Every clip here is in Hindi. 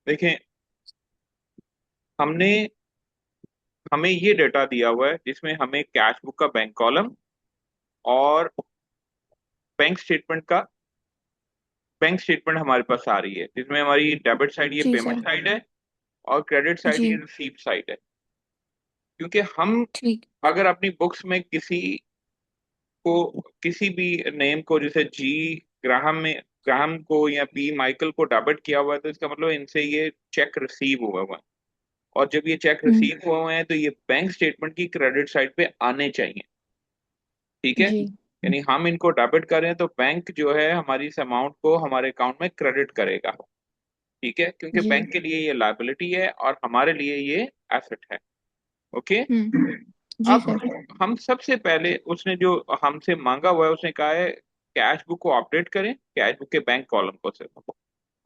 देखें, हमने हमें ये डेटा दिया हुआ है जिसमें हमें कैश बुक का बैंक कॉलम और बैंक स्टेटमेंट हमारे पास आ रही है, जिसमें हमारी डेबिट साइड ये जी पेमेंट सर। साइड है और क्रेडिट साइड ये जी। रिसीप्ट साइड है। क्योंकि हम ठीक। अगर अपनी बुक्स में किसी भी नेम को, जैसे जी ग्राहम को या पी माइकल को डेबिट किया हुआ है, तो इसका मतलब इनसे ये चेक रिसीव हुआ हुआ है। और जब ये चेक हम्म। रिसीव हुए हुए हैं तो ये बैंक स्टेटमेंट की क्रेडिट साइड पे आने चाहिए। ठीक है, जी। यानी हम इनको डेबिट करें तो बैंक जो है हमारी इस अमाउंट को हमारे अकाउंट में क्रेडिट करेगा। ठीक है, क्योंकि जी। बैंक के लिए ये लायबिलिटी है और हमारे लिए ये एसेट है। ओके। हम्म। जी अब सर। हम सबसे पहले, उसने जो हमसे मांगा हुआ है, उसने कहा है कैश बुक को अपडेट करें कैश बुक के बैंक कॉलम को सिर्फ,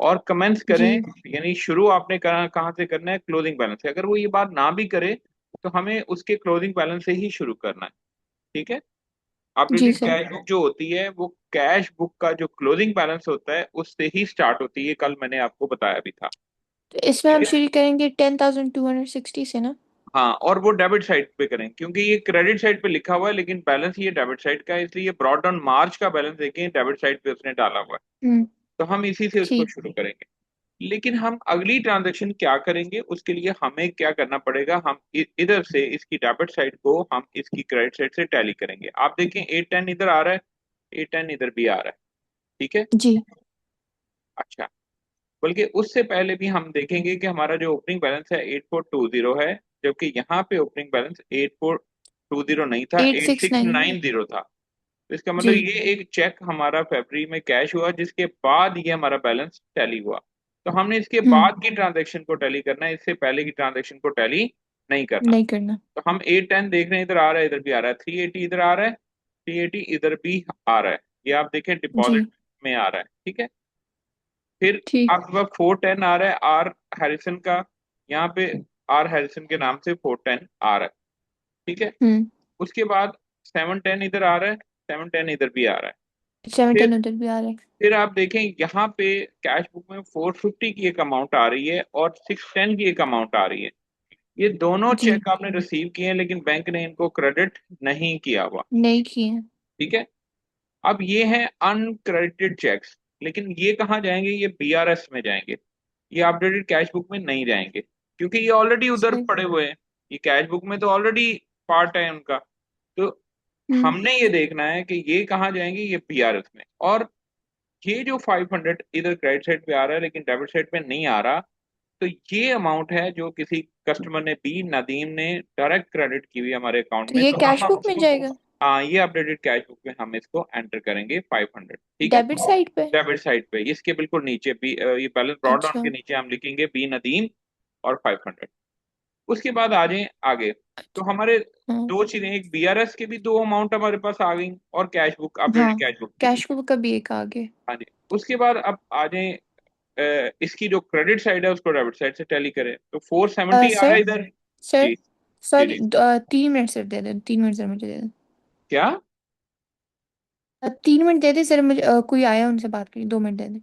और कमेंट्स करें। जी। यानी शुरू आपने कहाँ से करना है, क्लोजिंग बैलेंस से। अगर वो ये बात ना भी करे तो हमें उसके क्लोजिंग बैलेंस से ही शुरू करना है। ठीक है, जी अपडेटेड सर। कैश बुक जो होती है वो कैश बुक का जो क्लोजिंग बैलेंस होता है उससे ही स्टार्ट होती है, कल मैंने आपको बताया भी था। तो इसमें ठीक हम है, शुरू करेंगे 10,260 से ना? हाँ, और वो डेबिट साइड पे करें क्योंकि ये क्रेडिट साइड पे लिखा हुआ है लेकिन बैलेंस ये डेबिट साइड का है, इसलिए ब्रॉड डाउन मार्च का बैलेंस देखें डेबिट साइड पे उसने डाला हुआ है। हम्म। तो हम इसी से उसको ठीक। शुरू करेंगे। लेकिन हम अगली ट्रांजैक्शन क्या करेंगे, उसके लिए हमें क्या करना पड़ेगा, हम इधर से इसकी डेबिट साइड को हम इसकी क्रेडिट साइड से टैली करेंगे। आप देखें 810 इधर आ रहा है, 810 इधर भी आ रहा है। ठीक है। जी। अच्छा, बल्कि उससे पहले भी हम देखेंगे कि हमारा जो ओपनिंग बैलेंस है 8420 है, जबकि यहाँ पे ओपनिंग बैलेंस 8420 नहीं था, 869 है। 8690 था। तो इसका मतलब जी। ये एक चेक हमारा फरवरी में कैश हुआ जिसके बाद ये हमारा बैलेंस टैली हुआ। तो हमने इसके हम्म। बाद की ट्रांजैक्शन को टैली करना है, इससे पहले की ट्रांजैक्शन को टैली नहीं करना। नहीं करना। तो हम 810 देख रहे हैं, इधर आ रहा है, इधर भी आ रहा है, 380 इधर आ रहा है, 380 इधर भी आ रहा है। ये आप देखें जी। डिपॉजिट में आ रहा है। ठीक है, फिर ठीक। आपके पास 410 आ रहा है आर हैरिसन का, यहाँ पे आर हैरिसन के नाम से 410 आ रहा है। ठीक है, हम्म। उसके बाद 710 इधर आ रहा है, 710 इधर भी आ रहा है। 710 फिर उधर भी आ रहा है। फिर आप देखें यहाँ पे कैश बुक में 450 की एक अमाउंट आ रही है और 610 की एक अमाउंट आ रही है। ये दोनों जी। चेक आपने रिसीव किए हैं लेकिन बैंक ने इनको क्रेडिट नहीं किया हुआ। नहीं किए हैं। ठीक है, अब ये हैं अनक्रेडिटेड चेक्स, लेकिन ये कहाँ जाएंगे, ये बीआरएस में जाएंगे, ये अपडेटेड कैश बुक में नहीं जाएंगे क्योंकि ये ऑलरेडी उधर सही। पड़े हुए हैं। ये कैश बुक में तो ऑलरेडी पार्ट है उनका। तो हम्म। हमने ये देखना है कि ये कहाँ जाएंगे, ये बीआरएस में। और ये जो 500 इधर क्रेडिट साइड पे आ रहा है लेकिन डेबिट साइड पे नहीं आ रहा, तो ये अमाउंट है जो किसी कस्टमर ने, बी नदीम ने डायरेक्ट क्रेडिट की हुई है हमारे अकाउंट तो में, ये तो कैश हम बुक में इसको, जाएगा? हाँ, ये अपडेटेड कैश बुक में हम इसको एंटर करेंगे 500। ठीक है, डेबिट साइड पे? डेबिट साइड पे इसके बिल्कुल नीचे बी, ये बैलेंस ब्रॉड डाउन अच्छा। के नीचे हम लिखेंगे बी नदीम और 500। उसके बाद आ जाए आगे, तो अच्छा। हमारे हाँ। दो चीजें, एक बीआरएस के भी दो अमाउंट हमारे पास आ गई और कैश बुक, अपडेटेड हाँ। कैश बुक की भी। कैश बुक का भी एक आगे। हाँ जी। उसके बाद अब आ जाए, इसकी जो क्रेडिट साइड है उसको डेबिट साइड से टैली करें, तो 470 आ रहा सर। है इधर। सर। जी। जी सॉरी। जी। 3 मिनट सर दे दे, 3 मिनट सर मुझे दे दे। क्या? 3 मिनट दे दे सर मुझे, कोई आया उनसे बात करी, 2 मिनट दे दे।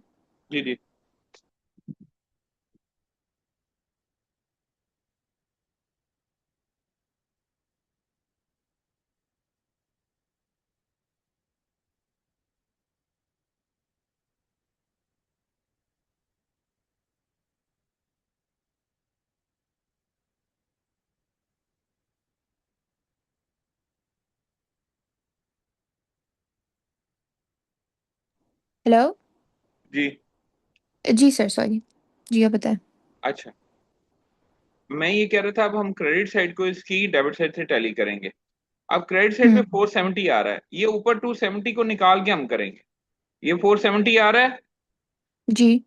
जी जी। हेलो। जी। जी सर सॉरी। जी आप बताएं। अच्छा, मैं ये कह रहा था अब हम क्रेडिट साइड को इसकी डेबिट साइड से टैली करेंगे। अब क्रेडिट साइड पे हम्म। 470 आ रहा है, ये ऊपर 270 को निकाल के हम करेंगे। ये 470 आ रहा है, जी।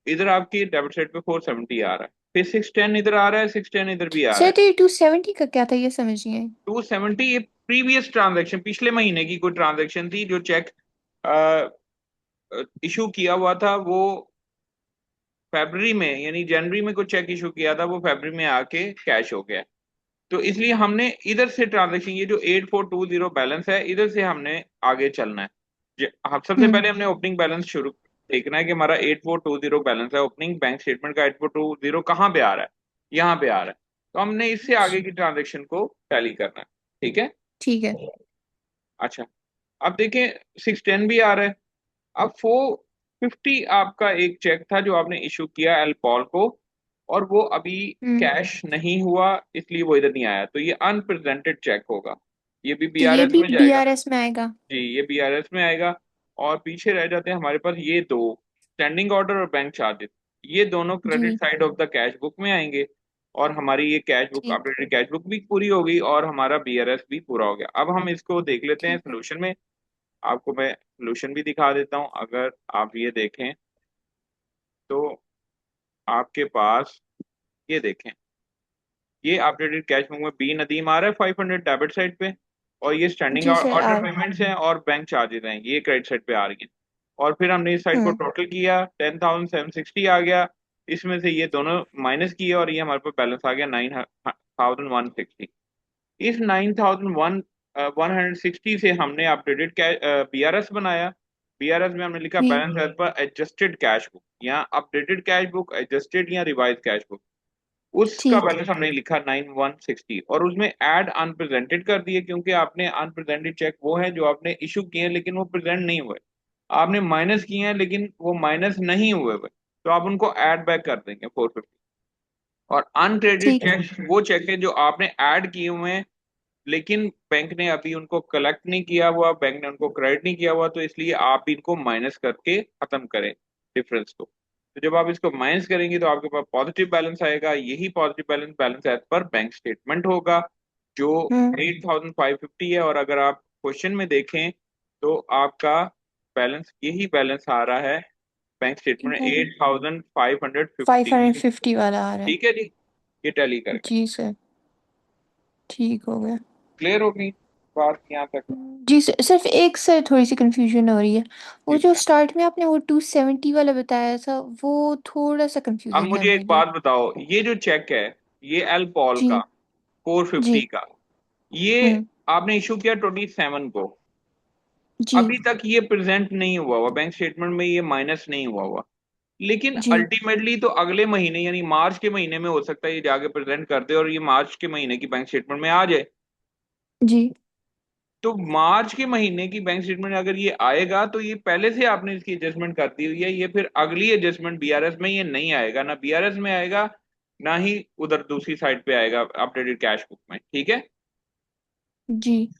इधर आपकी डेबिट साइड पे 470 आ रहा है, फिर 610 इधर आ रहा है, 610 इधर भी आ रहा सर है। तो ये 270 का क्या था, ये समझ नहीं आई। 270 ये प्रीवियस ट्रांजैक्शन, पिछले महीने की कोई ट्रांजैक्शन थी, जो चेक इशू किया हुआ था वो फरवरी में, यानी जनवरी में कुछ चेक इशू किया था, वो फरवरी में आके कैश हो गया। तो इसलिए हमने इधर से ट्रांजैक्शन, ये जो 8420 बैलेंस है, इधर से हमने आगे चलना है। हम सबसे हम्म। पहले हमने ओपनिंग बैलेंस शुरू देखना है कि हमारा 8420 बैलेंस है। ओपनिंग बैंक स्टेटमेंट का 8420 कहाँ पे आ रहा है? यहाँ पे आ रहा है। तो हमने इससे आगे की ट्रांजेक्शन को टैली करना है। ठीक है। ठीक है। अच्छा, अब देखें 610 भी आ रहा है। अब 450 आपका एक चेक था जो आपने इशू किया एल पॉल को, और वो अभी हम्म। कैश नहीं हुआ, इसलिए वो इधर नहीं आया। तो ये अनप्रेजेंटेड चेक होगा। ये भी तो ये बीआरएस भी में जाएगा। बीआरएस में आएगा? जी, ये बीआरएस में आएगा। और पीछे रह जाते हैं हमारे पास ये दो, स्टैंडिंग ऑर्डर और बैंक चार्जेस। ये दोनों क्रेडिट जी। Side of the cash book में आएंगे। और हमारी ये कैश बुक, ठीक। अपडेटेड कैश बुक भी पूरी हो गई और हमारा बीआरएस भी पूरा हो गया। अब हम इसको देख लेते हैं ठीक है। सोल्यूशन में। आपको मैं सोल्यूशन भी दिखा देता हूँ। अगर आप ये देखें तो आपके पास, ये देखें, ये अपडेटेड कैश बुक में बी नदीम आ रहा है 500 डेबिट साइड पे। और ये स्टैंडिंग जी सर, ऑर्डर आ रहा है। पेमेंट्स हैं और बैंक चार्जेस हैं, ये क्रेडिट साइड पे आ रही हैं। और फिर हमने इस साइड को हम्म। टोटल किया, 10,760 आ गया। इसमें से ये दोनों माइनस किए और ये हमारे पास बैलेंस आ गया 9,160। इस 9,160 से हमने अपडेटेड बीआरएस बनाया। बीआरएस में हमने लिखा जी। Balance as per adjusted cash book, या अपडेटेड कैश बुक, एडजस्टेड या रिवाइज कैश बुक। उसका ठीक। बैलेंस हमने लिखा 9,160 और उसमें ऐड अनप्रेजेंटेड कर दिए, क्योंकि आपने अनप्रेजेंटेड चेक वो है जो आपने इशू किए हैं लेकिन वो प्रेजेंट नहीं हुए। आपने माइनस किए हैं लेकिन वो माइनस नहीं हुए हुए, तो आप उनको ऐड बैक कर देंगे 450। और अनक्रेडिट ठीक है। चेक वो चेक है जो आपने ऐड किए हुए हैं लेकिन बैंक ने अभी उनको कलेक्ट नहीं किया हुआ, बैंक ने उनको क्रेडिट नहीं किया हुआ, तो इसलिए आप भी इनको माइनस करके खत्म करें डिफरेंस को। तो जब आप इसको माइनस करेंगे तो आपके पास पॉजिटिव बैलेंस आएगा। यही positive balance balance as per bank statement होगा, जो हम्म। 8,550 है। और अगर आप क्वेश्चन में देखें तो आपका बैलेंस, यही बैलेंस आ रहा है बैंक स्टेटमेंट में, 8,550। 550 वाला आ रहा है? ठीक है जी, ये टैली करके जी सर। ठीक हो गया। क्लियर हो गई बात यहाँ तक? जी सर, सिर्फ एक सर थोड़ी सी कंफ्यूजन हो रही है। वो जी जो बताएं। स्टार्ट में आपने वो 270 वाला बताया था, वो थोड़ा सा अब कंफ्यूजिंग है मुझे मेरे एक लिए। बात बताओ, ये जो चेक है, ये एल पॉल जी। का 450 जी। का, ये हम्म। आपने इशू किया 27 को। जी। अभी तक ये प्रेजेंट नहीं हुआ हुआ बैंक स्टेटमेंट में, ये माइनस नहीं हुआ हुआ। लेकिन जी। अल्टीमेटली तो अगले महीने यानी मार्च के महीने में हो सकता है ये जाके प्रेजेंट कर दे और ये मार्च के महीने की बैंक स्टेटमेंट में आ जाए। जी। तो मार्च के महीने की बैंक स्टेटमेंट अगर ये आएगा तो ये पहले से आपने इसकी एडजस्टमेंट कर दी हुई है। ये फिर अगली एडजस्टमेंट बीआरएस में ये नहीं आएगा, ना बीआरएस में आएगा, ना ही उधर दूसरी साइड पे आएगा अपडेटेड कैश बुक में। ठीक है। जी।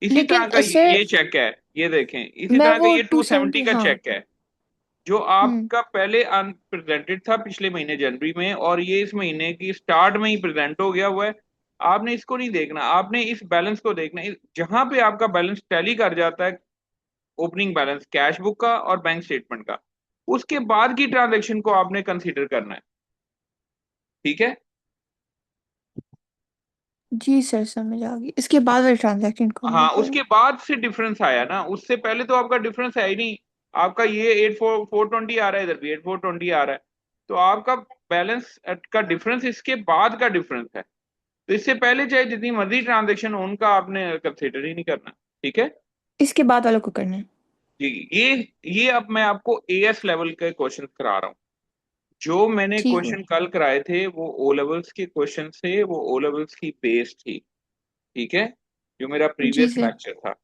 इसी तरह लेकिन का सर, ये चेक है, ये देखें, इसी मैं तरह का वो ये 270 270, का हाँ। चेक है जो हम्म। आपका पहले अनप्रेजेंटेड था पिछले महीने जनवरी में, और ये इस महीने की स्टार्ट में ही प्रेजेंट हो गया हुआ है। आपने इसको नहीं देखना, आपने इस बैलेंस को देखना है। जहां पे आपका बैलेंस टैली कर जाता है, ओपनिंग बैलेंस कैश बुक का और बैंक स्टेटमेंट का, उसके बाद की ट्रांजैक्शन को आपने कंसीडर करना है। ठीक है। जी सर, समझ आ गई। इसके बाद वाले ट्रांजैक्शन को हमने हाँ, करना उसके बाद से डिफरेंस आया ना, उससे पहले तो आपका डिफरेंस है ही नहीं। आपका ये 8,420 आ रहा है, इधर भी 8,420 आ रहा है। तो आपका बैलेंस का डिफरेंस इसके बाद का डिफरेंस है। तो इससे पहले चाहे जितनी मर्जी ट्रांजेक्शन हो, उनका आपने कंसिडर ही नहीं करना। ठीक है है। इसके बाद वालों को करना है। जी। ये अब मैं आपको एएस लेवल के क्वेश्चन करा रहा हूँ। जो मैंने ठीक है। क्वेश्चन कल कराए थे वो ओ लेवल्स के क्वेश्चन थे, वो ओ लेवल्स की बेस थी। ठीक है, जो मेरा जी प्रीवियस सर। लेक्चर था।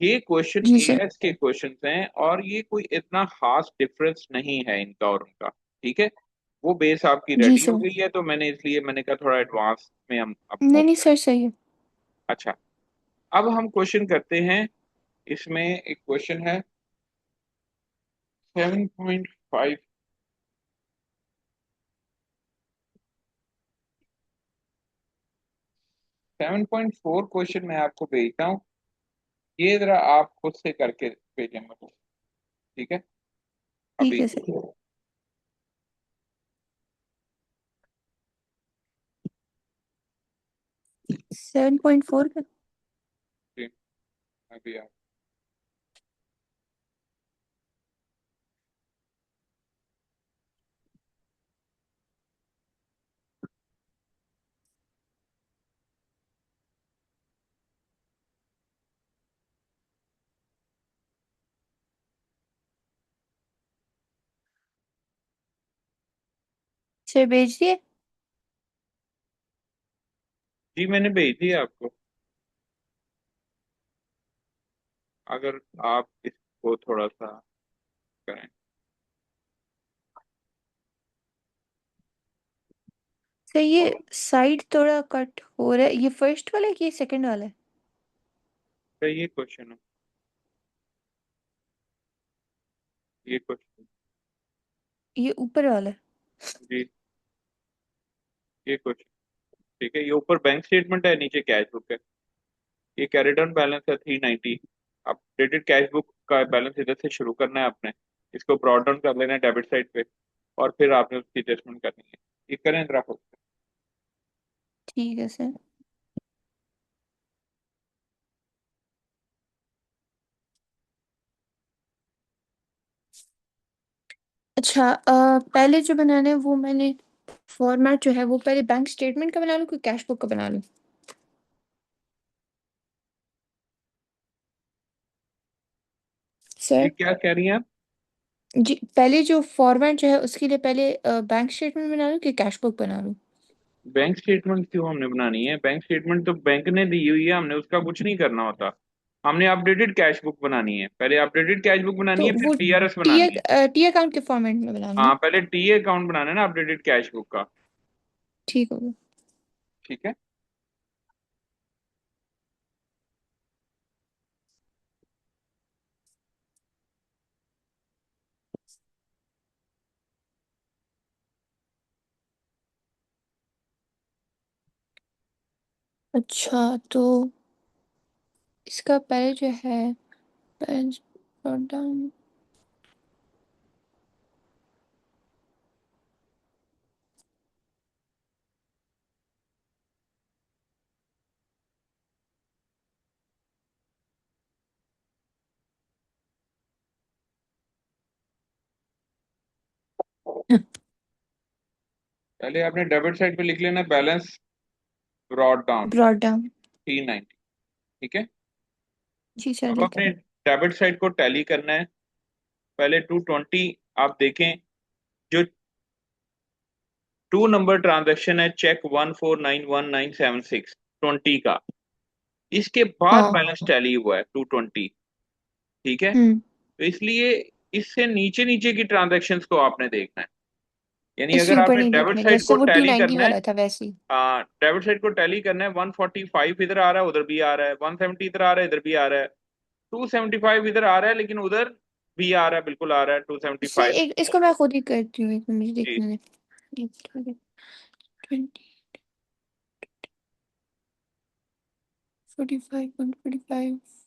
ये क्वेश्चन जी सर। एएस के क्वेश्चन हैं और ये कोई इतना खास डिफरेंस नहीं है इनका और उनका। ठीक है, वो बेस आपकी जी रेडी हो सर। गई है, तो मैंने इसलिए मैंने कहा थोड़ा एडवांस में हम अब नहीं मूव नहीं करें। सर, सही है। अच्छा, अब हम क्वेश्चन करते हैं। इसमें एक क्वेश्चन है 7.5, 7.4 क्वेश्चन मैं आपको भेजता हूँ। ये जरा आप खुद से करके भेजें मुझे। ठीक है, ठीक अभी। है सर। 7.4 का? जी, अभी आप। सर भेज दिए। जी मैंने भेज दिया आपको। अगर आप इसको थोड़ा सा करें। सर ये और साइड थोड़ा कट हो रहा है, ये फर्स्ट वाला है कि ये सेकंड वाला है? तो ये क्वेश्चन है, ये क्वेश्चन। ये ऊपर वाला है। जी ये क्वेश्चन। ठीक है, ये ऊपर बैंक स्टेटमेंट है, नीचे कैश बुक है। ये कैरी डाउन बैलेंस है 390। अपडेटेड कैश बुक का बैलेंस इधर से शुरू करना है आपने। इसको ब्रॉड डाउन कर लेना है डेबिट साइड पे, और फिर आपने उसकी एडजस्टमेंट करनी है। ये करें ग्राफ। ठीक है सर। अच्छा, पहले जो बनाना है वो मैंने फॉर्मेट जो है वो पहले बैंक स्टेटमेंट का बना लूँ कि कैश बुक का बना लूँ? ये सर क्या कह रही हैं आप? जी, पहले जो फॉर्मेट जो है उसके लिए पहले बैंक स्टेटमेंट बना लूँ कि कैश बुक बना लूँ? बैंक स्टेटमेंट क्यों हमने बनानी है? बैंक स्टेटमेंट तो बैंक ने दी हुई है, हमने उसका कुछ नहीं करना होता। हमने अपडेटेड कैश बुक बनानी है, पहले अपडेटेड कैश बुक बनानी तो है, फिर वो टीआरएस टी बनानी है। टी अकाउंट के फॉर्मेट में बना लूँ हाँ ना? पहले टी अकाउंट बनाना है ना अपडेटेड कैश बुक का। ठीक हो गया। ठीक है। अच्छा, तो इसका पहले जो है बैलेंस डाउन। पहले आपने डेबिट साइड पे लिख लेना balance brought down brought down. 390। ठीक है। जी सर, अब लिखा अपने है। डेबिट साइड को टैली करना है। पहले 220। आप देखें, जो 2 नंबर ट्रांजैक्शन है, चेक 1491976 20 का, इसके बाद हाँ। बैलेंस टैली हुआ है 220। ठीक है। हम्म। तो इसलिए इससे नीचे नीचे की ट्रांजैक्शंस को आपने देखना है। यानी इससे अगर ऊपर आपने नहीं डेबिट देखना, साइड जैसे को वो टू टैली नाइनटी करना है, वाला था वैसे ही। डेबिट साइड को टैली करना है, 145 इधर आ रहा है, उधर भी आ रहा है, 170 इधर आ रहा है, इधर भी आ रहा है, 275 इधर आ रहा है, लेकिन उधर भी आ रहा है, बिल्कुल आ रहा है टू सेवेंटी सर फाइव एक इसको मैं खुद ही करती हूँ, एक मिनट मुझे जी। देखने दें। 20, 45, 145।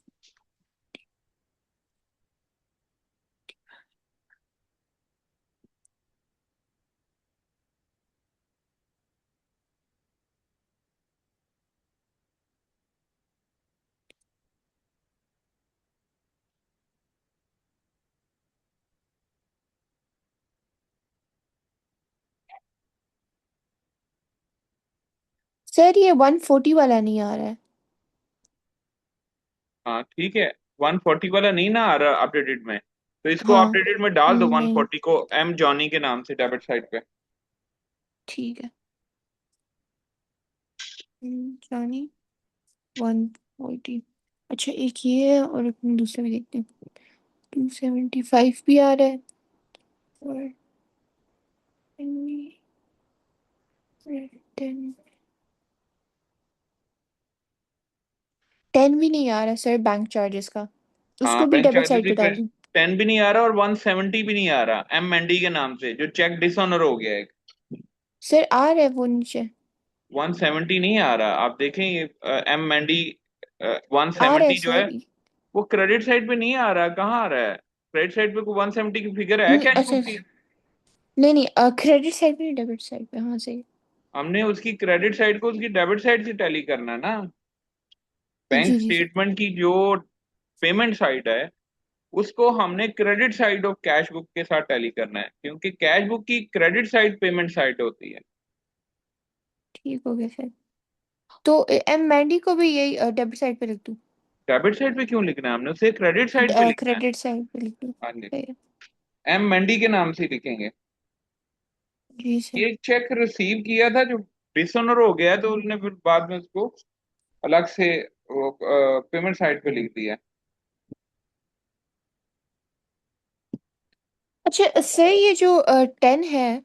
सर ये 140 वाला नहीं आ रहा है। हाँ ठीक है। 140 वाला नहीं ना आ रहा अपडेटेड में, तो इसको हाँ। अपडेटेड में डाल दो, वन नहीं। फोर्टी को एम जॉनी के नाम से डेबिट साइड पे। ठीक है। जानी 140। अच्छा, एक ये है और एक दूसरा भी देखते हैं। 275 भी आ रहा है, और 10। 10 भी नहीं आ रहा सर बैंक चार्जेस का। हाँ उसको भी बैंक डेबिट चार्जेस साइड ही पे डाल दूं? 10 भी नहीं आ रहा, और 170 भी नहीं आ रहा एम मैंडी के नाम से, जो चेक डिसऑनर हो गया है। सर आ रहा है वो नीचे। 170 नहीं आ रहा, आप देखें ये एम मैंडी वन आ रहा है सेवेंटी जो है, सर। वो क्रेडिट साइड पे नहीं आ रहा, कहाँ आ रहा है? क्रेडिट साइड पे कोई 170 की फिगर है कैश अच्छा, बुक की? नहीं नहीं, क्रेडिट साइड पे नहीं, डेबिट साइड पे, हाँ सही। हमने उसकी क्रेडिट साइड को उसकी डेबिट साइड से टैली करना है ना। बैंक जी जी सर। स्टेटमेंट की जो पेमेंट साइड है, उसको हमने credit side of cash book के साथ टैली करना है, क्योंकि कैश बुक की क्रेडिट साइड पेमेंट साइड होती है। ठीक हो गया सर। तो एम मैंडी को भी यही डेबिट साइड पे लिख दूं? डेबिट साइड पे क्यों लिखना है? हमने उसे क्रेडिट साइड पे लिखना है। क्रेडिट साइड पे लिख दूं? हाँ जी। सही है। एम मंडी के नाम से लिखेंगे। जी सर। ये चेक रिसीव किया था जो डिसऑनर हो गया है, तो उन्होंने फिर बाद में उसको अलग से पेमेंट साइट पे लिख दिया। अच्छा सर, ये जो 10 है,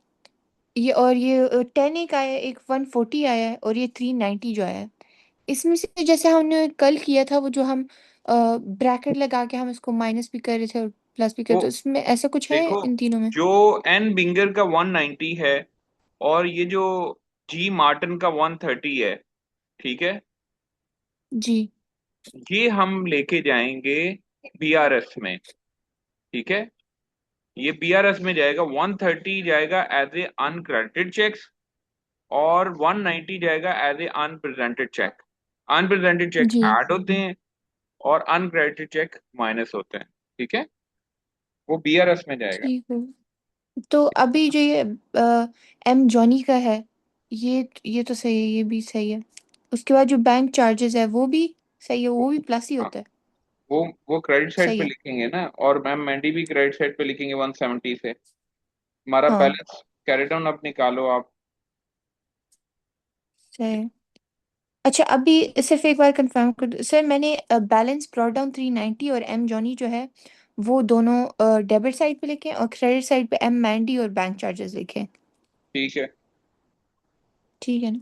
ये और ये 10 एक आया है, एक 140 आया है, और ये 390 जो आया है, इसमें से जैसे हमने कल किया था वो जो हम ब्रैकेट लगा के हम इसको माइनस भी कर रहे थे और प्लस भी कर वो रहे थे, तो इसमें ऐसा कुछ है देखो, इन तीनों में? जो एन बिंगर का 190 है और ये जो जी मार्टिन का 130 है, ठीक है, जी। ये हम लेके जाएंगे बीआरएस में। ठीक है, ये बीआरएस में जाएगा, 130 जाएगा एज ए अनक्रेडिटेड चेक्स और 190 जाएगा as a unpresented cheque. Unpresented cheque जी ऐड होते हैं और अनक्रेडिटेड चेक माइनस होते हैं। ठीक है, वो बीआरएस में जाएगा। ठीक है। तो अभी जो ये एम जॉनी का है, ये तो सही है, ये भी सही है। उसके बाद जो बैंक चार्जेस है वो भी सही है, वो भी प्लस ही हाँ, होता है। वो क्रेडिट साइड सही पे है। लिखेंगे ना, और मैम मैंडी भी क्रेडिट साइड पे लिखेंगे 170 से। हमारा हाँ बैलेंस कैरी डाउन अब निकालो आप। सही है। अच्छा अभी सिर्फ एक बार कंफर्म कर दो सर, मैंने बैलेंस ब्रॉट डाउन 390 और एम जॉनी जो है वो दोनों डेबिट साइड पे लिखे हैं, और क्रेडिट साइड पे एम मैंडी और बैंक चार्जेस लिखे हैं। ठीक है। ठीक है ना?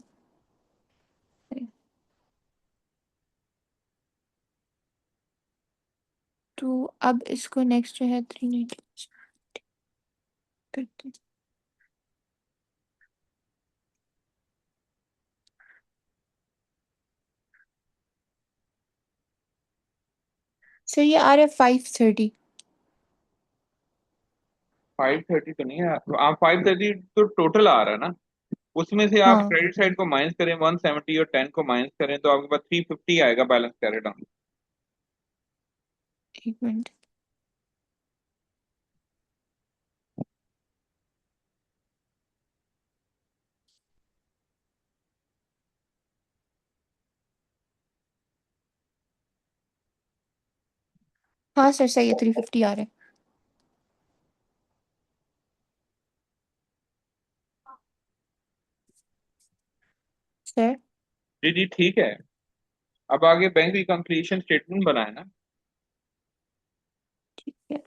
तो अब इसको नेक्स्ट जो है 390 करते हैं। सर ये आ रहा है 530। 530 तो नहीं है, तो आप 530 तो टोटल आ रहा है ना, उसमें से आप हाँ क्रेडिट साइड को माइनस करें 170 और 10 को माइनस करें तो आपके पास 350 आएगा बैलेंस कैरी डाउन। एक मिनट। हाँ सर सही है, 350 आ रहा है। सर जी जी ठीक है। अब आगे बैंक रिकंप्लीशन स्टेटमेंट बनाए ना। ठीक है।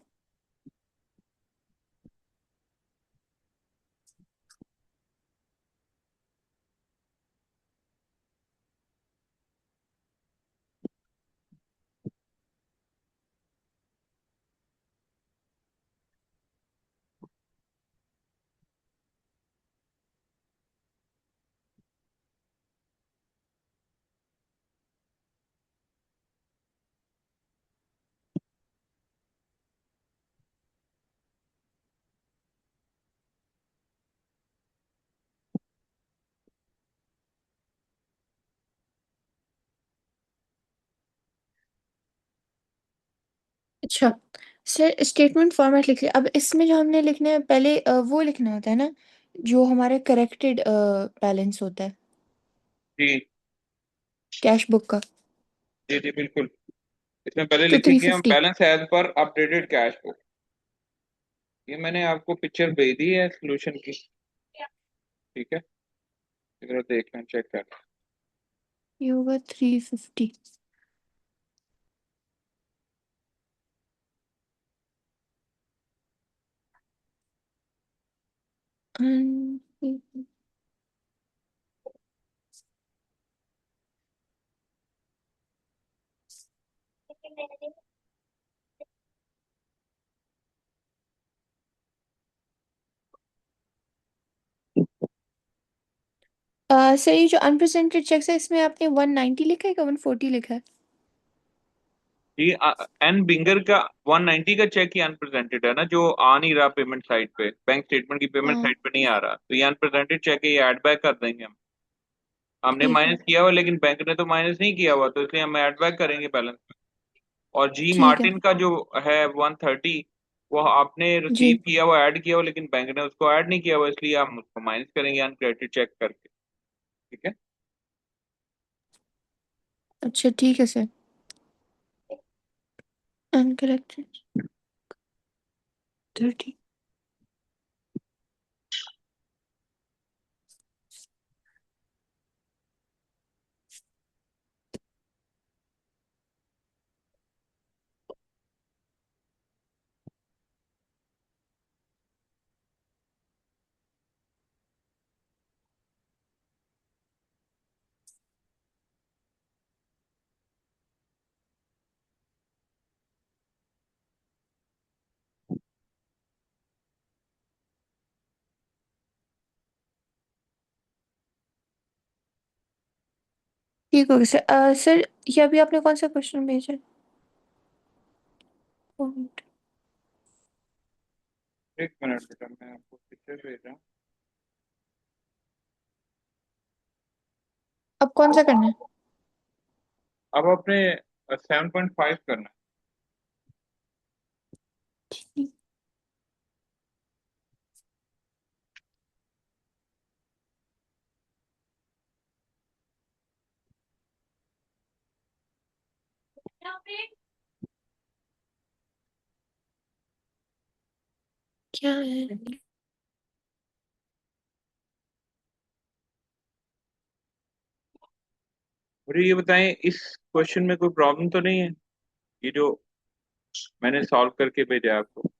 अच्छा सर, स्टेटमेंट फॉर्मेट लिख लिया, अब इसमें जो हमने लिखना है पहले वो लिखना होता है ना, जो हमारे करेक्टेड बैलेंस होता है जी कैश बुक का। जी जी बिल्कुल। इसमें पहले तो थ्री लिखेंगे हम fifty balance as per updated cash book. ये मैंने आपको पिक्चर भेज दी है सोल्यूशन की। ठीक है, इधर देख लें, चेक कर लें। ये होगा 350। सर ये जो अनप्रेजेंटेड चेक्स है इसमें आपने 190 लिखा है क्या 140 लिखा है? जी, एन बिंगर का 190 का चेक ही अनप्रेजेंटेड है ना, जो आ नहीं रहा पेमेंट साइड पे, बैंक स्टेटमेंट की पेमेंट हाँ साइड पे नहीं आ रहा, तो ये अनप्रेजेंटेड चेक है, ये ऐड बैक कर देंगे हम। हमने ठीक है। माइनस किया हुआ लेकिन बैंक ने तो माइनस नहीं किया हुआ, तो इसलिए हम ऐड बैक करेंगे बैलेंस। और जी ठीक है। मार्टिन का जो है 130, वो आपने जी। रिसीव किया हुआ, ऐड किया हुआ, लेकिन बैंक ने उसको ऐड नहीं किया हुआ, इसलिए हम उसको माइनस करेंगे अनक्रेडिटेड चेक करके। ठीक है। अच्छा ठीक है सर। अनकरेक्टेड 30। ठीक हो गया सर। सर, ये अभी आपने कौन सा क्वेश्चन भेजा? Point। एक मिनट बेटा, मैं आपको पिक्चर भेज रहा हूँ। अब कौन सा करना है? अब अपने 7.5 करना ठीक। क्या है? है। मुझे ये बताएं, इस क्वेश्चन में कोई प्रॉब्लम तो नहीं है, ये जो मैंने सॉल्व करके भेजा है आपको?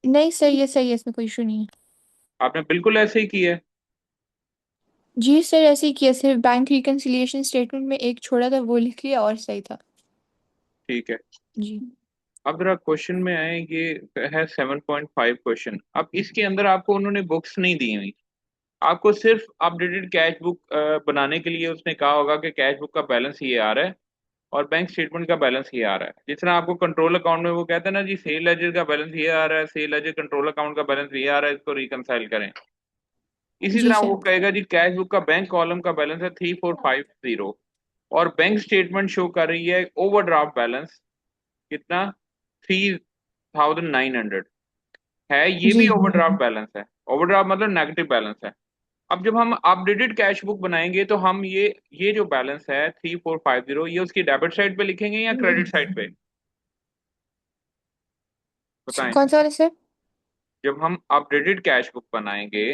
नहीं सर, ये सही है, इसमें कोई इशू नहीं है। आपने बिल्कुल ऐसे ही किया है? जी सर, ऐसे ही किया, सिर्फ बैंक रिकन्सिलिएशन स्टेटमेंट में एक छोड़ा था, वो लिख लिया और सही था। ठीक है। जी। अब जरा क्वेश्चन में आए, ये है 7.5 क्वेश्चन। अब इसके अंदर आपको उन्होंने बुक्स नहीं दी हुई, आपको सिर्फ अपडेटेड कैश बुक बनाने के लिए उसने कहा होगा कि कैश बुक का बैलेंस ये आ रहा है और बैंक स्टेटमेंट का बैलेंस ये आ रहा है। जिस तरह आपको कंट्रोल अकाउंट में वो कहते हैं ना जी, सेल लेजर का बैलेंस ये आ रहा है, सेल लेजर कंट्रोल अकाउंट का बैलेंस ये आ रहा है, इसको रिकनसाइल करें। इसी जी तरह वो सर। कहेगा जी कैश बुक का बैंक कॉलम का बैलेंस है 3450, और बैंक स्टेटमेंट शो कर रही है ओवरड्राफ्ट बैलेंस कितना, 3900 है। ये जी। भी ओवरड्राफ्ट बैलेंस है, ओवरड्राफ्ट मतलब नेगेटिव बैलेंस है। अब जब हम अपडेटेड कैश बुक बनाएंगे तो हम ये जो बैलेंस है 3450, ये उसकी डेबिट साइड पे लिखेंगे या क्रेडिट साइड पे? बताएं। कौन सा वाला सर? जब हम अपडेटेड कैश बुक बनाएंगे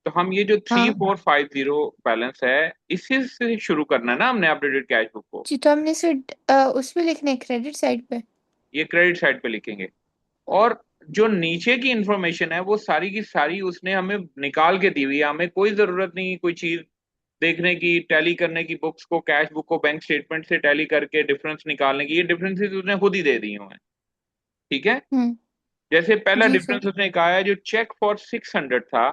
तो हम ये जो थ्री हाँ। फोर फाइव जीरो बैलेंस है, इसी से शुरू करना है ना हमने अपडेटेड कैश बुक को। जी, तो हमने सर उसमें लिखना है क्रेडिट साइड पे। ये क्रेडिट साइड पे लिखेंगे। और जो नीचे की इंफॉर्मेशन है वो सारी की सारी उसने हमें निकाल के दी हुई है, हमें कोई जरूरत नहीं कोई चीज देखने की, टैली करने की, बुक्स को, कैश बुक को बैंक स्टेटमेंट से टैली करके डिफरेंस निकालने की। ये डिफरेंसेस उसने खुद ही दे दी हुए हैं। ठीक है। हम्म। जैसे पहला जी सर। डिफरेंस उसने कहा है, जो चेक फॉर 600 था,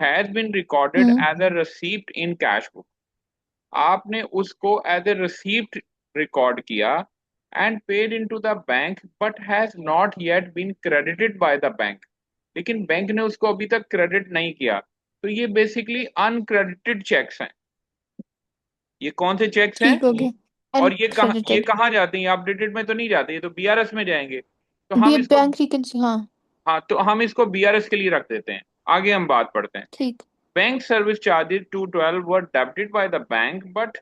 has been recorded hmm. As a receipt in cash book. आपने उसको एज ए रिसीप्ट रिकॉर्ड किया and paid into the bank, but has not yet been credited by the bank. लेकिन बैंक ने उसको अभी तक क्रेडिट नहीं किया। तो ये बेसिकली अनक्रेडिटेड चेक्स हैं। ये कौन से चेक्स हैं? ठीक हो गया। और ये अनक्रेडिटेड। कहाँ जाते हैं? अपडेटेड में तो नहीं जाते, ये तो बीआरएस में जाएंगे। तो बी हम इसको, बैंक रिकन्सी, हाँ। हाँ तो हम इसको बीआरएस के लिए रख देते हैं। आगे हम बात पढ़ते हैं। ठीक। Bank service charges 212 were debited bye the bank but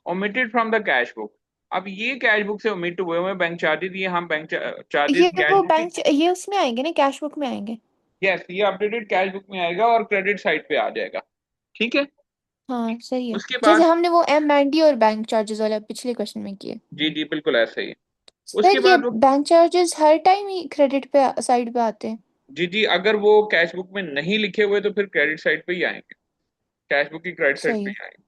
omitted from the cash book. अब ये कैश बुक से ओमिट हुए हुए बैंक चार्जेस, ये हम बैंक चार्जेस ये कैश वो बुक की। ये उसमें आएंगे ना, कैश बुक में आएंगे। यस, ये अपडेटेड कैश बुक में आएगा और क्रेडिट साइड पे आ जाएगा। ठीक है। हाँ सही है, उसके जैसे बाद, हमने वो एम एंड डी और बैंक चार्जेस वाला पिछले क्वेश्चन में किए। जी जी बिल्कुल ऐसा ही है। उसके सर, ये बाद वो, बैंक चार्जेस हर टाइम ही क्रेडिट पे साइड पे आते हैं? जी जी, अगर वो कैश बुक में नहीं लिखे हुए तो फिर क्रेडिट साइड पे ही आएंगे, कैश बुक की क्रेडिट साइड सही पे है। ही आएंगे।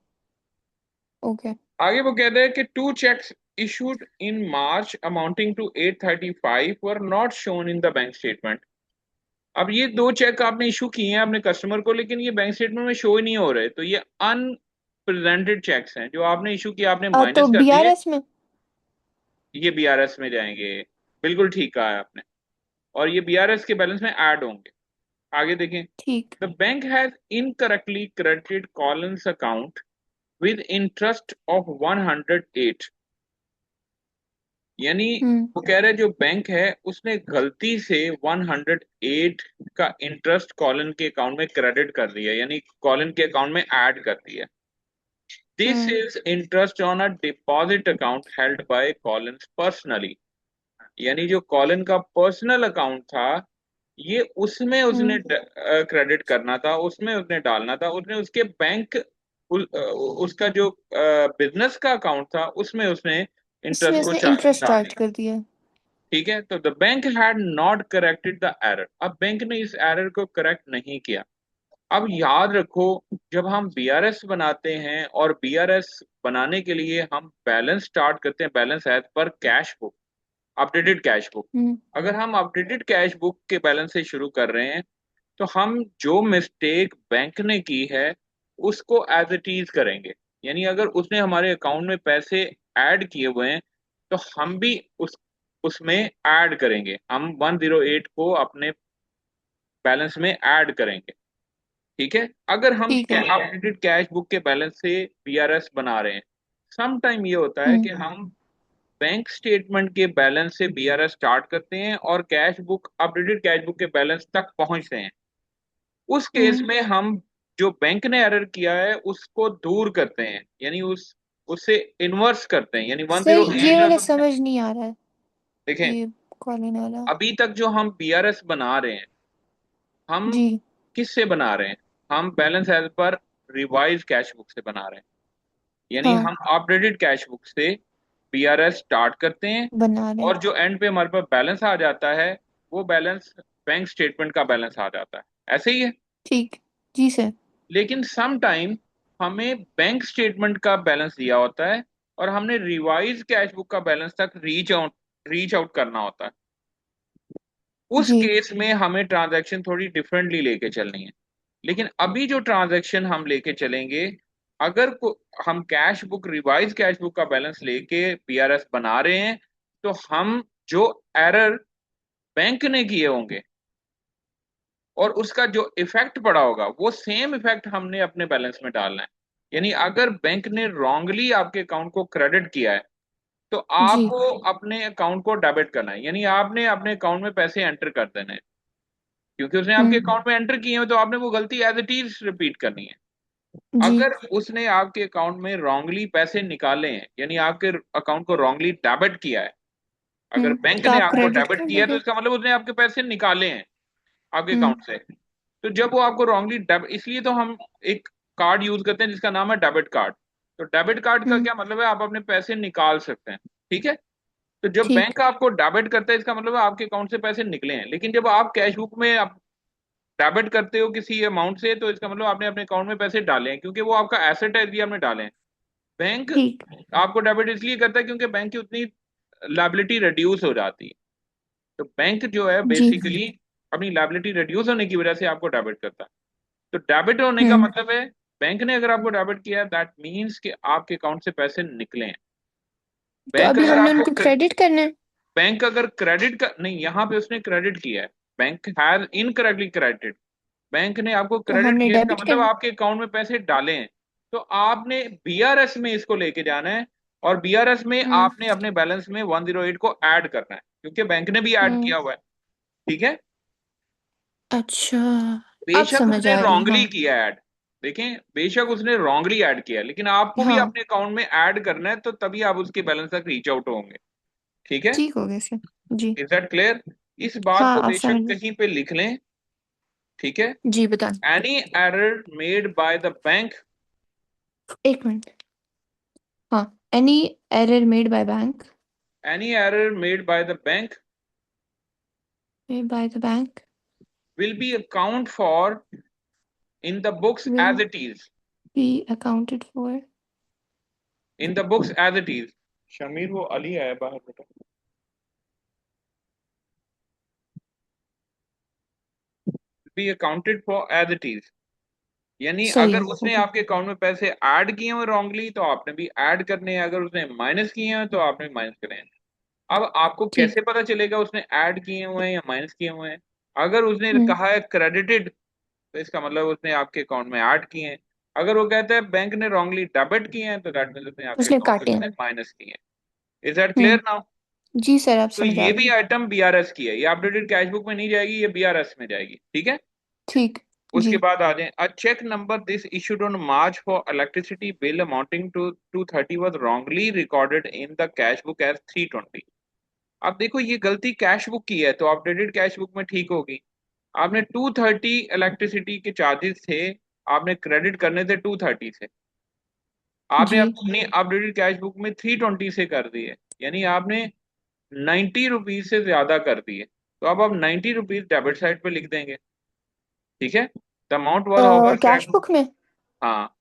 ओके। आगे वो कहते हैं कि two cheques issued in March amounting to 835 were not shown in the bank statement। अब ये दो चेक आपने इशू किए हैं अपने कस्टमर को, लेकिन ये बैंक स्टेटमेंट में शो ही नहीं हो रहे, तो ये अनप्रेजेंटेड चेक्स हैं जो आपने इशू किया, आपने तो माइनस कर दिए। बीआरएस में। ये बीआरएस में जाएंगे। बिल्कुल ठीक कहा है आपने। और ये बीआरएस के बैलेंस में ऐड होंगे। आगे देखें। ठीक। The bank has incorrectly credited Collins account with interest of 108। यानी हम्म। वो कह रहे हैं जो बैंक है उसने गलती से 108 का इंटरेस्ट कॉलिन के अकाउंट में क्रेडिट कर दिया, यानी कॉलिन के अकाउंट में ऐड कर दिया। This hmm. Is interest on a deposit account held by Colin personally. यानी जो कॉलिन का पर्सनल अकाउंट था, ये उसमें उसने हम्म। क्रेडिट करना था, उसमें उसने डालना था, उसने उसके बैंक उसका जो बिजनेस का अकाउंट था उसमें उसने इसमें इंटरेस्ट को उसने इंटरेस्ट डाल चार्ज दिया। कर दिया। ठीक है। तो the bank had not corrected the error. अब बैंक ने इस एरर को करेक्ट नहीं किया। अब याद रखो, जब हम बीआरएस बनाते हैं और बीआरएस बनाने के लिए हम बैलेंस स्टार्ट करते हैं balance as per cash book, updated cash book. हम्म। अगर हम अपडेटेड कैश बुक के बैलेंस से शुरू कर रहे हैं तो हम जो मिस्टेक बैंक ने की है उसको एज इट इज करेंगे। यानी अगर उसने हमारे अकाउंट में पैसे ऐड किए हुए हैं तो हम भी उसमें ऐड करेंगे, हम 108 को अपने बैलेंस में ऐड करेंगे। ठीक है, अगर हम ठीक है। अपडेटेड कैश बुक के बैलेंस से बीआरएस बना रहे हैं, सम टाइम ये होता है कि हम्म। हम बैंक स्टेटमेंट के बैलेंस से बीआरएस स्टार्ट करते हैं और cash book, updated cash book के बैलेंस तक पहुंचते हैं। उस केस हम्म। में हम जो बैंक ने एरर किया है उसको दूर करते हैं, यानी उससे इन्वर्स करते हैं, यानी सर 108 ये में वाला अगर समझ नहीं आ रहा है, देखें, ये कॉलिन वाला। अभी तक जो हम बीआरएस बना रहे हैं, हम जी। किससे बना रहे हैं? हम balance as per revise cash book से बना रहे हैं, यानी हाँ, हम अपडेटेड कैश बुक से बीआरएस स्टार्ट करते हैं बना रहे हैं। और जो एंड पे हमारे पास बैलेंस आ जाता है वो बैलेंस बैंक स्टेटमेंट का बैलेंस आ जाता है। ऐसे ही है। ठीक। जी सर। लेकिन सम टाइम हमें बैंक स्टेटमेंट का बैलेंस दिया होता है और हमने रिवाइज कैश बुक का बैलेंस तक रीच आउट करना होता है। उस जी। केस में हमें ट्रांजैक्शन थोड़ी डिफरेंटली लेके चलनी है। लेकिन अभी जो ट्रांजैक्शन हम लेके चलेंगे, अगर हम cash book, revise cash book का बैलेंस लेके बीआरएस बना रहे हैं, तो हम जो एरर बैंक ने किए होंगे और उसका जो इफेक्ट पड़ा होगा वो सेम इफेक्ट हमने अपने बैलेंस में डालना है। यानी अगर बैंक ने रॉन्गली आपके अकाउंट को क्रेडिट किया है तो जी। आपको अपने अकाउंट को डेबिट करना है, यानी आपने अपने अकाउंट में पैसे एंटर कर देने हैं। क्योंकि उसने आपके हम्म। अकाउंट में एंटर किए हैं तो आपने वो गलती एज इट इज रिपीट करनी है। जी। अगर उसने आपके अकाउंट में रॉन्गली पैसे निकाले हैं, यानी आपके अकाउंट को रॉन्गली डेबिट किया है, अगर बैंक तो ने आप आपको क्रेडिट डेबिट कर किया है तो दोगे। इसका मतलब उसने आपके पैसे निकाले हैं आपके हम्म। अकाउंट से। तो जब वो आपको रॉन्गली डेबिट, इसलिए तो हम एक कार्ड यूज करते हैं जिसका नाम है डेबिट कार्ड। तो डेबिट कार्ड का हम्म। क्या मतलब है? आप अपने पैसे निकाल सकते हैं। ठीक है, तो जब ठीक। बैंक आपको डेबिट करता है इसका मतलब है आपके अकाउंट से पैसे निकले हैं। लेकिन जब आप कैश बुक में आप डेबिट करते हो किसी अमाउंट से तो इसका मतलब आपने अपने अकाउंट में पैसे डाले हैं, क्योंकि वो आपका एसेट है इसलिए आपने डाले हैं। बैंक ठीक। आपको डेबिट इसलिए करता है क्योंकि बैंक की उतनी लायबिलिटी रिड्यूस हो जाती है। तो बैंक जो है जी। बेसिकली अपनी लायबिलिटी रिड्यूस होने की वजह से आपको डेबिट करता है। तो डेबिट होने का हम्म। मतलब है बैंक ने अगर आपको डेबिट किया दैट मीन्स कि आपके अकाउंट से पैसे निकले हैं। तो बैंक अभी अगर हमने आपको उनको क्रेडिट करना है। बैंक अगर क्रेडिट का नहीं, यहाँ पे उसने क्रेडिट किया है, bank has incorrectly credit, bank ने आपको तो क्रेडिट हमने किया इसका डेबिट मतलब करना है। आपके अकाउंट में पैसे डाले हैं। तो आपने बीआरएस में इसको लेके जाना है और बीआरएस में हम्म। आपने अपने बैलेंस में 108 को ऐड करना है, क्योंकि बैंक ने भी ऐड हम्म। किया हुआ है। ठीक है, अच्छा, अब बेशक समझ उसने आ रही, हाँ। रॉन्गली किया ऐड, देखें बेशक उसने रॉन्गली ऐड किया, लेकिन आपको भी हाँ, अपने अकाउंट में ऐड करना है तो तभी आप उसके बैलेंस तक रीच आउट होंगे। ठीक है, ठीक हो गया सर। जी। Is that clear? इस बात हाँ, को आप बेशक समझ गए। कहीं पे लिख लें। ठीक है, जी बता। Any error made by the bank, एक मिनट। हाँ। Any error made by bank, any error made by the bank by the bank will be account for in the books will as it is, B accounted for. in the books as it is। Shamir वो अली आया बाहर बेटा, be accounted for as it is। यानी सही अगर है, उसने ओके। आपके अकाउंट में पैसे ऐड किए हुए रॉन्गली तो आपने भी ऐड करने हैं, अगर उसने माइनस किए हैं तो आपने माइनस करने हैं। अब आपको ठीक। कैसे पता चलेगा उसने ऐड किए हुए हैं या माइनस किए हुए हैं? अगर उसने हम्म। कहा है क्रेडिटेड तो इसका मतलब उसने आपके अकाउंट में ऐड किए हैं। अगर वो कहता है बैंक ने रॉन्गली डेबिट किए हैं तो दैट मीन्स उसने आपके उसने अकाउंट काटे हैं। में माइनस किए हैं। Is that clear hmm. Now? जी सर, आप तो समझ आ ये रही भी है। आइटम बीआरएस की है, ये अपडेटेड कैश बुक में नहीं जाएगी, ये बीआरएस में जाएगी। ठीक है, ठीक। उसके जी। बाद आ जाए, a cheque number this issued on March for electricity bill amounting to 230 was wrongly recorded in the cash book as 320। अब देखो ये गलती कैश बुक की है तो अपडेटेड कैश बुक में ठीक होगी। आपने 230 इलेक्ट्रिसिटी के चार्जेस थे, आपने क्रेडिट करने थे 230 से, आपने जी। अपनी अपडेटेड कैश बुक में 320 से कर दिए, यानी आपने 90 रुपीज से ज्यादा कर दिए। तो अब आप 90 रुपीज डेबिट साइड पे लिख देंगे। ठीक है, the amount was over cash book में। हाँ,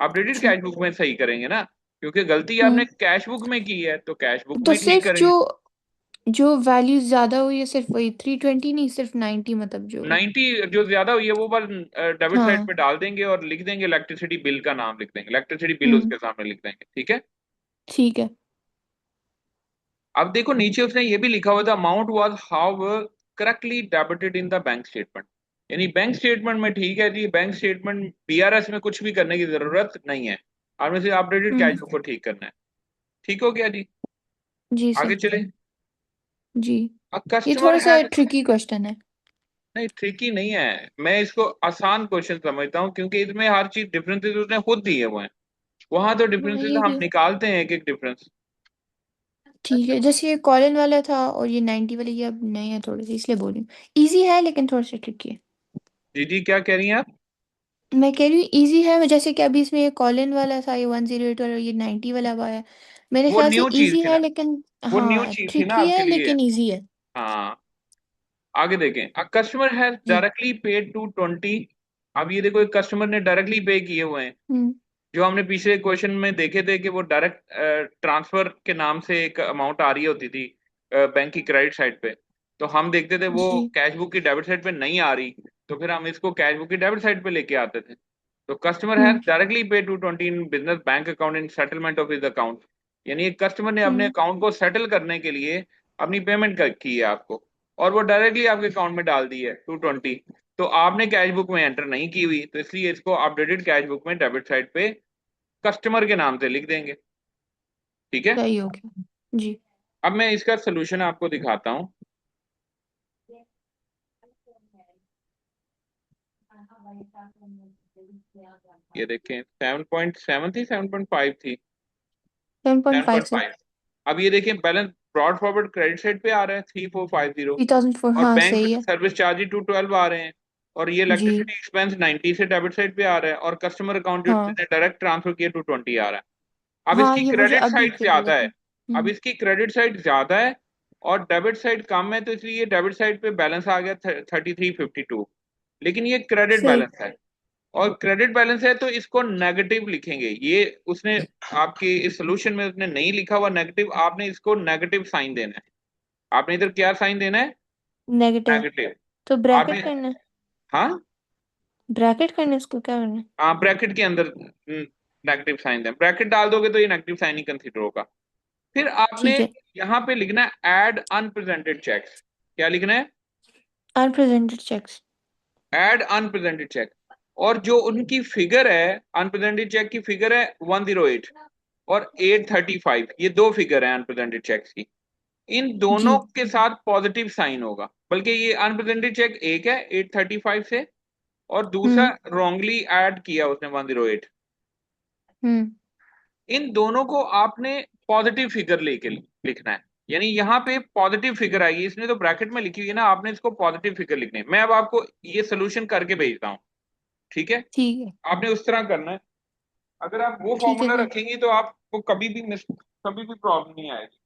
अपडेटेड कैश ठीक। बुक में सही करेंगे ना, क्योंकि गलती आपने हम्म। कैश बुक में की है तो कैश बुक तो में ठीक सिर्फ जो करेंगे। जो वैल्यू ज्यादा हुई है सिर्फ वही 320, नहीं सिर्फ 90, मतलब जो। 90 जो ज्यादा हुई है वो बस डेबिट साइड हाँ। पे डाल देंगे और लिख देंगे इलेक्ट्रिसिटी बिल का नाम लिख देंगे, इलेक्ट्रिसिटी बिल हम्म। उसके सामने लिख देंगे, ठीक है। ठीक है। अब देखो नीचे उसने ये भी लिखा हुआ था, amount was how correctly debited in the bank statement. यानी बैंक स्टेटमेंट में ठीक है जी, बैंक स्टेटमेंट बीआरएस में कुछ भी करने की जरूरत नहीं है, आपने सिर्फ अपडेटेड हम्म। कैश बुक को ठीक करना है। ठीक हो गया जी। जी आगे सर। चले। जी। अ ये कस्टमर थोड़ा सा हैज, ट्रिकी क्वेश्चन है। नहीं ट्रिकी नहीं है, मैं इसको आसान क्वेश्चन समझता हूँ क्योंकि इसमें हर चीज डिफरेंसेस उसने खुद दिए हुए हैं। वहां तो हाँ डिफरेंसेस ये हम भी निकालते हैं एक एक डिफरेंस। ठीक है। जैसे ये कॉलिन वाला था और ये 90 वाले, ये अब नए हैं थोड़े से, इसलिए बोल रही हूँ। इजी है लेकिन थोड़ा सा ट्रिकी है। जी जी, क्या कह रही हैं आप? मैं कह रही हूँ इजी है, जैसे कि अभी इसमें ये कॉलिन वाला था, ये 108 वाला, ये 90 वाला अब आया है। मेरे वो ख्याल से न्यू चीज इजी थी है ना, लेकिन। वो न्यू हाँ चीज थी ना ट्रिकी आपके है लिए। लेकिन इजी है। हाँ। आगे देखें, अ कस्टमर हैज जी। Directly paid to 20। अब ये देखो, एक कस्टमर ने डायरेक्टली पे किए हुए हैं। हम्म। जो हमने पिछले क्वेश्चन में देखे थे कि वो डायरेक्ट ट्रांसफर के नाम से एक अमाउंट आ रही होती थी बैंक की क्रेडिट साइड पे, तो हम देखते थे वो जी। कैश बुक की डेबिट साइड पे नहीं आ रही, तो फिर हम इसको कैश बुक की डेबिट साइड पे लेके आते थे। तो customer has hmm. Directly pay to 20 in business bank account in settlement of his account. यानी एक कस्टमर ने अपने हम्म। अकाउंट को सेटल करने के लिए अपनी पेमेंट की है आपको, और वो डायरेक्टली आपके अकाउंट में डाल दी है 220। तो आपने कैश बुक में एंटर नहीं की हुई, तो इसलिए इसको अपडेटेड कैश बुक में डेबिट साइड पे कस्टमर के नाम से लिख देंगे। ठीक है। सही हो गया। जी। अब मैं इसका सोल्यूशन आपको दिखाता हूँ। ये देखें, 7.7 थी, 7.5 थी, 7.5 से 7.5। अब ये देखें, balance brought forward credit side पे आ रहा है 3450, 3004, और हाँ बैंक सही है। सर्विस चार्जेस 212 आ रहे हैं, और ये जी। इलेक्ट्रिसिटी एक्सपेंस 90 से डेबिट साइड पे आ रहा है, और कस्टमर अकाउंट जो हाँ। जिसने डायरेक्ट ट्रांसफर किया 220 आ रहा है। अब हाँ इसकी ये मुझे क्रेडिट अभी साइड क्लियर हुआ ज्यादा था। है। अब हम्म। इसकी क्रेडिट साइड ज्यादा है और डेबिट साइड कम है, तो इसलिए डेबिट साइड पे बैलेंस आ गया 3352। लेकिन ये क्रेडिट सही। बैलेंस है, और क्रेडिट बैलेंस है, तो इसको नेगेटिव लिखेंगे। ये उसने आपके इस सोल्यूशन में उसने नहीं लिखा हुआ नेगेटिव, आपने इसको नेगेटिव साइन देना है। आपने इधर क्या साइन देना है? नेगेटिव। नेगेटिव। तो ब्रैकेट आपने, करना है। हाँ, ब्रैकेट करना है, इसको क्या करना है? हाँ ब्रैकेट के अंदर नेगेटिव साइन दें, ब्रैकेट डाल दोगे तो ये नेगेटिव साइन ही कंसीडर होगा। फिर आपने ठीक है। यहां पे लिखना है ऐड अनप्रेजेंटेड चेक्स। क्या लिखना है? Unpresented cheques. Add unpresented cheque. और जो उनकी फिगर है, अनप्रेजेंटेड चेक की फिगर है 108 और 835, ये दो फिगर है अनप्रेजेंटेड चेक्स की। इन जी। दोनों के साथ पॉजिटिव साइन होगा, बल्कि ये अनप्रेजेंटेड चेक एक है 835 से, और दूसरा हम्म। रॉन्गली ऐड किया उसने 108। हम्म। इन दोनों को आपने पॉजिटिव फिगर लेके लिखना है। यानी यहाँ पे पॉजिटिव फिगर आएगी, इसने तो ब्रैकेट में लिखी हुई है ना, आपने इसको पॉजिटिव फिगर लिखनी है। मैं अब आपको ये सोल्यूशन करके भेजता हूँ, ठीक है। ठीक है। आपने उस तरह करना है। अगर आप वो ठीक है फॉर्मूला सर। रखेंगी तो आपको कभी भी प्रॉब्लम नहीं आएगी।